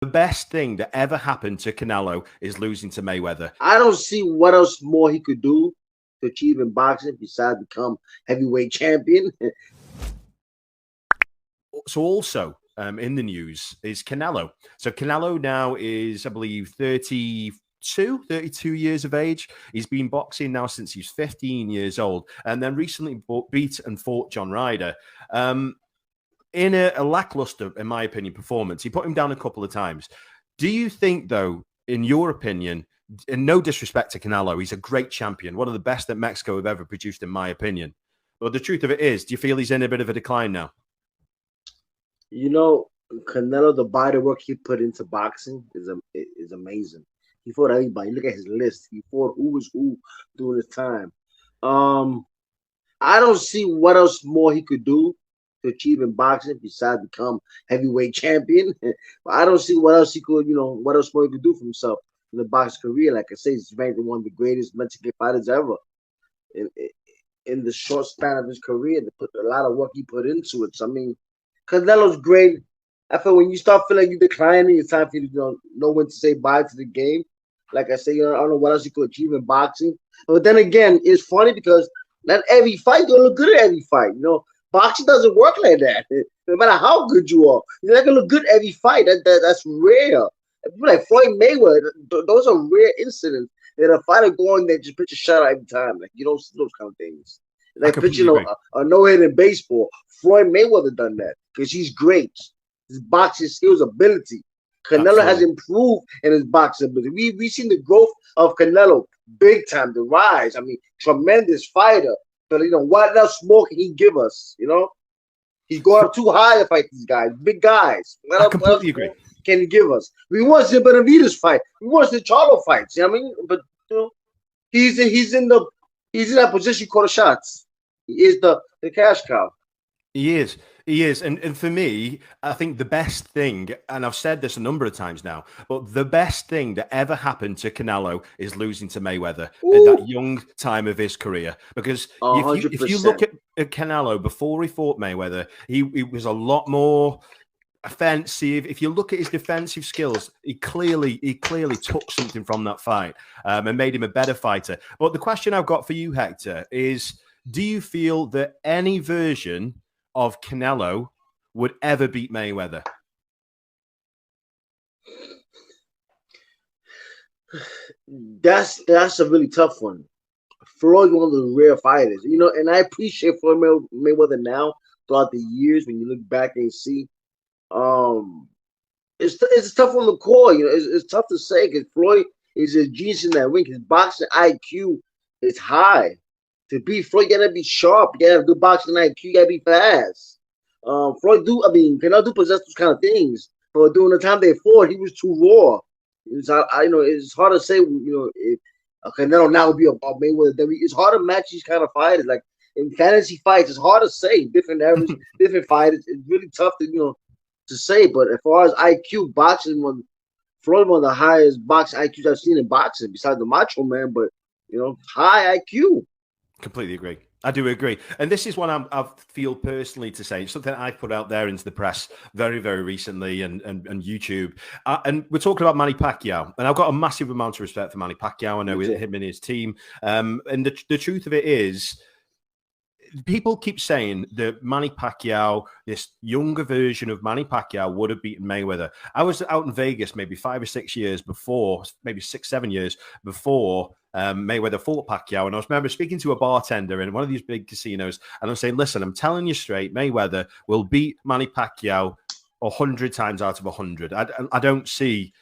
The best thing that ever happened to Canelo is losing to Mayweather. I don't see what else more he could do to achieve in boxing besides become heavyweight champion. So also in the news is Canelo. So Canelo now is, I believe, 32 years of age. He's been boxing now since he's 15 years old, and then recently beat and fought John Ryder. In a lackluster, in my opinion, performance. He put him down a couple of times. Do you think, though, in your opinion, and no disrespect to Canelo, he's a great champion, one of the best that Mexico have ever produced, in my opinion. But the truth of it is, do you feel he's in a bit of a decline now? You know, Canelo, the body work he put into boxing is amazing. He fought everybody. Look at his list. He fought who was who during his time. Um, I don't see what else more he could do to achieve in boxing besides become heavyweight champion. But I don't see what else he could, what else more he could do for himself in the boxing career. Like I say, he's ranked one of the greatest Mexican fighters ever. In in the short span of his career, to put a lot of work he put into it. So I mean, Canelo's great. I feel when you start feeling you declining, it's time for you to know when to say bye to the game. Like I say, I don't know what else you could achieve in boxing. But then again, it's funny because not every fight gonna look good at every fight. Boxing doesn't work like that. No matter how good you are, you're not gonna look good every fight. That's rare. People like Floyd Mayweather, those are rare incidents. That a fighter going there just pitch a shutout every time. Like you don't see those kind of things. I Like completely pitching agree. a no hit in baseball. Floyd Mayweather done that because he's great. His boxing skills, ability. Canelo has Absolutely. improved in his boxing ability. We've seen the growth of Canelo big time, the rise. I mean, tremendous fighter. But what else more can he give us? He's going up too high to fight these guys, big guys. I What else completely agree. more can he give us? We want the Benavidez fight. We want the Charlo fights. You know what I mean? But he's in that position called the shots. He is the cash cow. He is. He is. And for me, I think the best thing, and I've said this a number of times now, but the best thing that ever happened to Canelo is losing to Mayweather at Ooh, that young time of his career. Because a hundred if you look percent. at Canelo before he fought Mayweather, he was a lot more offensive. If you look at his defensive skills, he clearly took something from that fight and made him a better fighter. But the question I've got for you, Hector, is do you feel that any version of Canelo would ever beat Mayweather? That's a really tough one. Floyd's one of the rare fighters, and I appreciate Floyd Mayweather now throughout the years when you look back and see. Um, it's tough on the call, it's tough to say because Floyd is a genius in that ring. His boxing IQ is high. To beat Floyd, you gotta be sharp. You gotta have good boxing IQ. You gotta be fast. Canelo do possess those kind of things, but during the time they fought, he was too raw. It's hard to say, if Canelo now would be a Mayweather. It's hard to match these kind of fighters. Like in fantasy fights, it's hard to say. Different eras, different fighters. It's really tough to say. But as far as IQ, boxing, Floyd one of the highest boxing IQs I've seen in boxing, besides the Macho Man. But high IQ. Completely agree. I do agree. And this is what I feel personally to say. It's something I put out there into the press very, very recently and YouTube. And we're talking about Manny Pacquiao. And I've got a massive amount of respect for Manny Pacquiao. I know him and his team. And the truth of it is, people keep saying that Manny Pacquiao, this younger version of Manny Pacquiao, would have beaten Mayweather. I was out in Vegas maybe 5 or 6 years before, maybe 6, 7 years before Mayweather fought Pacquiao. And I remember speaking to a bartender in one of these big casinos, and I'm saying, listen, I'm telling you straight, Mayweather will beat Manny Pacquiao 100 times out of 100. I don't see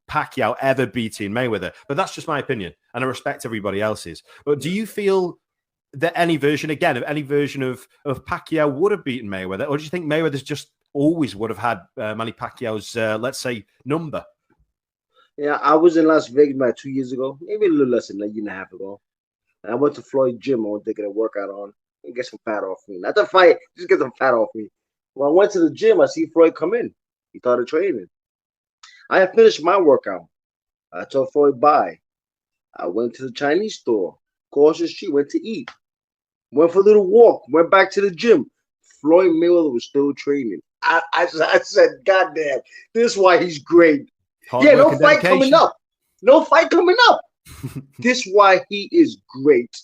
Pacquiao ever beating Mayweather, but that's just my opinion, and I respect everybody else's. But do you feel that any version of Pacquiao would have beaten Mayweather, or do you think Mayweather's just always would have had Manny Pacquiao's, let's say, number? Yeah, I was in Las Vegas about 2 years ago, maybe a little less than a year and a half ago. And I went to Floyd gym. I went to get a workout on and get some fat off me. Not to fight, just get some fat off me. When I went to the gym, I see Floyd come in. He started training. I had finished my workout. I told Floyd bye. I went to the Chinese store, across the street, went to eat. Went for a little walk, went back to the gym. Floyd Mayweather was still training. I said, God damn, this is why he's great. Hard Yeah, work no and fight coming dedication. up. No fight coming up. This why he is great.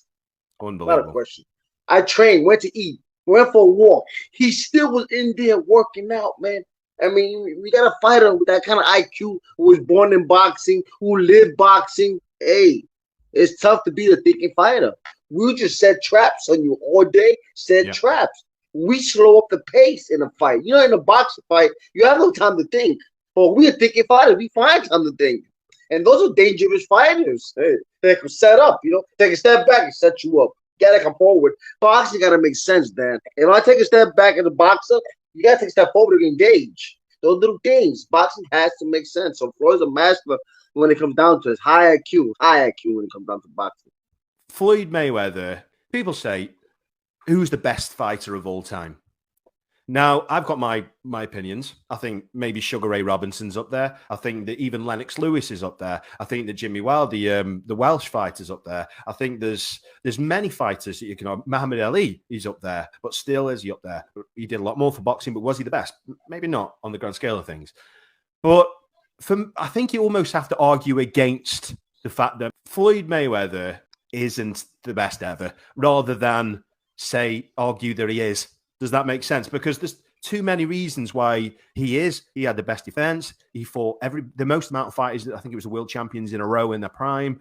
Not a Unbelievable. question. I trained, went to eat, went for a walk. He still was in there working out, man. I mean, we got a fighter with that kind of IQ who was born in boxing, who lived boxing. Hey, it's tough to be the thinking fighter. We just set traps on you all day, set Yeah. traps. We slow up the pace in a fight. You know, in a boxing fight, you have no time to think. But we are thinking fighters. We find time to think. And those are dangerous fighters. They can set up, take a step back and set you up. You gotta come forward. Boxing gotta make sense, Dan. If I take a step back as a boxer, you gotta take a step forward to engage. Those little things. Boxing has to make sense. So Floyd's a master when it comes down to his high IQ when it comes down to boxing. Floyd Mayweather, people say, who's the best fighter of all time? Now, I've got my opinions. I think maybe Sugar Ray Robinson's up there. I think that even Lennox Lewis is up there. I think that Jimmy Wilder, the Welsh fighter's up there. I think there's many fighters that you can. Muhammad Ali, he's up there, but still is he up there? He did a lot more for boxing, but was he the best? Maybe not on the grand scale of things. But I think you almost have to argue against the fact that Floyd Mayweather isn't the best ever, rather than argue that he is. Does that make sense? Because there's too many reasons why he is. He had the best defense. He fought the most amount of fighters. I think it was the world champions in a row in their prime.